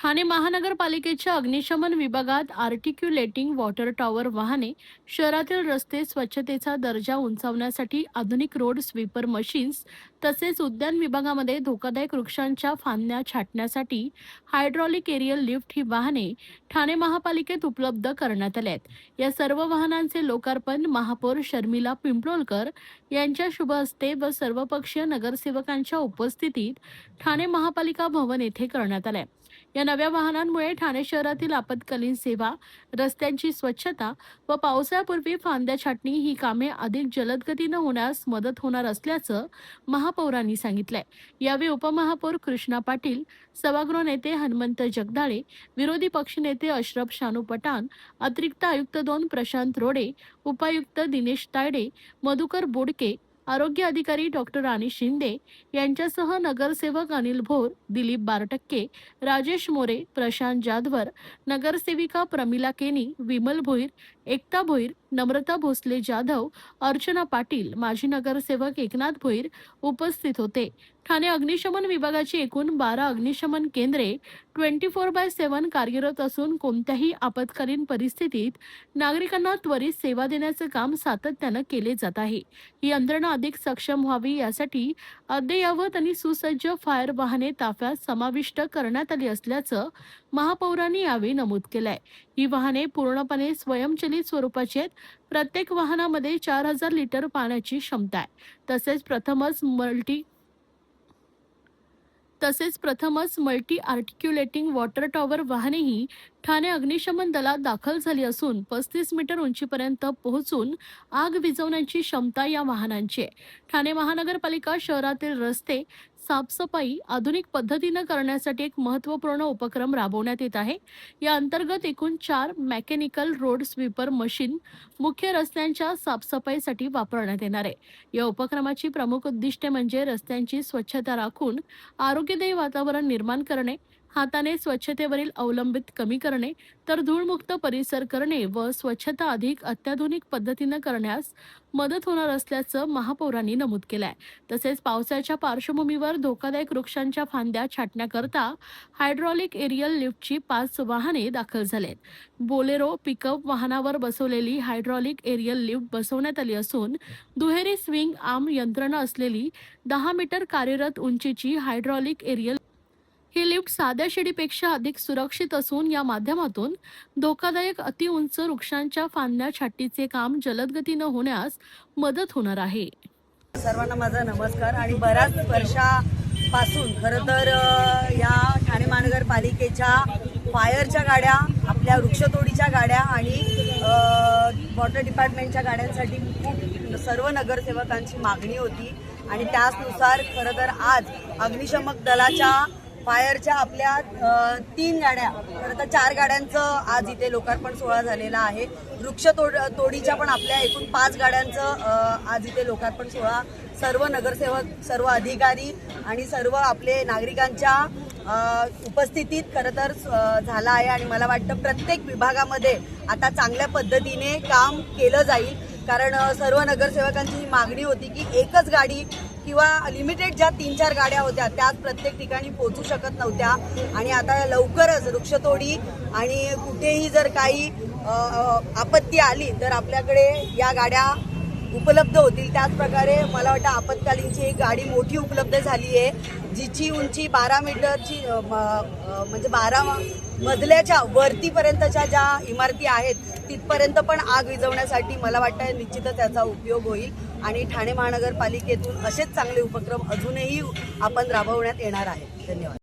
ठाणे महानगरपालिकेच्या अग्निशमन विभागात आर्टिक्युलेटिंग वॉटर टॉवर वाहने, शहरातील रस्ते स्वच्छतेचा दर्जा उंचावण्यासाठी आधुनिक रोड स्वीपर मशीन्स, तसेच उद्यान विभागामध्ये धोकादायक वृक्षांच्या फांद्या छाटण्यासाठी हायड्रॉलिक एरियल लिफ्ट ही वाहने ठाणे महापालिकेत उपलब्ध करण्यात आली आहेत. या सर्व वाहनांचे लोकार्पण महापौर शर्मिला पिंपळोलकर यांच्या शुभ हस्ते व सर्वपक्षीय नगरसेवकांच्या उपस्थितीत ठाणे महापालिका भवन येथे करण्यात आले. या नव्या वाहनांमुळे ठाणे शहरातील आपत्कालीन सेवा, रस्त्यांची स्वच्छता व पावसाळ्यापूर्वी फांद्या छाटणी ही कामे अधिक जलद गतीनं होण्यास मदत होणार असल्याचं महापौरांनी सांगितलंय. यावेळी उपमहापौर कृष्णा पाटील, सभागृह नेते हनुमंत जगदाळे, विरोधी पक्षनेते अशरफ शानू पठाण, अतिरिक्त आयुक्त 2 प्रशांत रोडे, उपायुक्त दिनेश तायडे, मधुकर बोडके, आरोग्य अधिकारी डॉक्टर राणी शिंदे यांच्यासह नगरसेवक अनिल भोर, दिलीप बारटक्के, राजेश मोरे, प्रशांत जाधवर, नगरसेविका प्रमिला केनी, विमल भोईर, एकता भोईर, नम्रता भोसले जाधव, अर्चना पाटील, माजी नगरसेवक एकनाथ भोईर उपस्थित होते. ठाणे अग्निशमन विभागाची एकूण 12 अग्निशमन केंद्रे 24/7 कार्यरत असून कोणत्याही आपत्कालीन परिस्थितीत नागरिकांना त्वरित सेवा देण्याचं काम सातत्यानं केले जात आहे. ही यंत्रणा अधिक सक्षम व्हावी यासाठी अद्ययावत आणि सुसज्ज फायर वाहने ताफ्यात समाविष्ट करण्यात आली असल्याचं महापौरांनी यावेळी नमूद केलंय. ही वाहने पूर्णपणे स्वयंचलित स्वरूपाची आहेत. प्रत्येक वाहनामध्ये 4000 लिटर पाण्याची क्षमता आहे. तसेच प्रथमच मल्टी आर्टिक्युलेटिंग वॉटर टॉवर वाहनेही ठाणे अग्निशमन दलात दाखल झाली असून 35 मीटर उंचीपर्यंत पोहोचून आग विझवण्याची क्षमता या वाहनांची आहे. ठाणे महानगरपालिका शहरातील रस्ते साफसफाई आधुनिक पद्धतीनं करण्यासाठी एक महत्त्वपूर्ण उपक्रम राबवण्यात येत आहे. या अंतर्गत एकूण 4 मेकॅनिकल रोड स्वीपर मशीन मुख्य रस्त्यांच्या साफसफाईसाठी वापरण्यात येणार आहे. या उपक्रमाची प्रमुख उद्दिष्टे म्हणजे रस्त्यांची स्वच्छता राखून आरोग्यदायी वातावरण निर्माण करणे, हाताने स्वच्छतेवरील अवलंबित कमी करणे, तर धूळमुक्त परिसर करणे व स्वच्छता अधिक अत्याधुनिक पद्धतीनं करण्यास मदत होणार असल्याचं महापौरांनी नमूद केलंय. तसेच पावसाच्या पार्श्वभूमीवर धोकादायक वृक्षांच्या फांद्या छाटण्याकरता हायड्रॉलिक एरियल लिफ्टची 5 वाहने दाखल झालेत. बोलेरो पिकअप वाहनावर बसवलेली हायड्रॉलिक एरियल लिफ्ट बसवण्यात आली असून दुहेरी स्विंग आर्म यंत्रणा असलेली 10 मीटर कार्यरत उंचीची हायड्रॉलिक एरियल ही लिफ्ट साध्या शिडीपेक्षा अधिक सुरक्षित असून या माध्यमातून धोकादायक अतिउंच वृक्षांच्या फांद्या छाटणीचे काम जलद गतीनं होण्यास मदत होणार आहे. सर्वांना माझा नमस्कार. आणि बऱ्याच वर्षापासून खरं तर या ठाणे महानगरपालिकेच्या फायरच्या गाड्या, आपल्या वृक्षतोडीच्या गाड्या आणि वॉटर डिपार्टमेंटच्या गाड्यांसाठी खूप सर्व नगरसेवकांची मागणी होती आणि त्याचनुसार खरं तर आज अग्निशमक दलाच्या फायरच्या आपल्या 3 गाड्या, खरं तर 4 गाड्यांचं आज इथे लोकार्पण सोहळा झालेला आहे. तोडीच्या पण आपल्या एकूण 5 गाड्यांचं आज इथे लोकार्पण सोहळा सर्व नगरसेवक, सर्व अधिकारी आणि सर्व आपले नागरिकांच्या उपस्थितीत खरं तर झाला आहे. आणि मला वाटतं प्रत्येक विभागामध्ये आता चांगल्या पद्धतीने काम केलं जाईल, कारण सर्व नगरसेवकांची ही मागणी होती की एकच गाडी किंवा लिमिटेड ज्या 3-4 गाड्या होत्या त्याच प्रत्येक ठिकाणी पोहोचू शकत नव्हत्या. आणि आता लवकरच वृक्षतोडी आणि कुठेही जर काही आपत्ती आली तर आपल्याकडे या गाड्या उपलब्ध होतील. त्याचप्रकारे मला वाटतं आपत्कालीनची एक गाडी मोठी उपलब्ध झाली आहे, जिची उंची 12 मीटरची म्हणजे 12 मजल्याच्या वरतीपर्यंतच्या ज्या इमारती आहेत तिथपर्यंत पण आग विझवण्यासाठी मला वाटतं निश्चितच त्याचा उपयोग होईल. आणि ठाणे महानगरपालिकेतून असेच चांगले उपक्रम अजूनही आपण राबवण्यात येणार आहेत. धन्यवाद.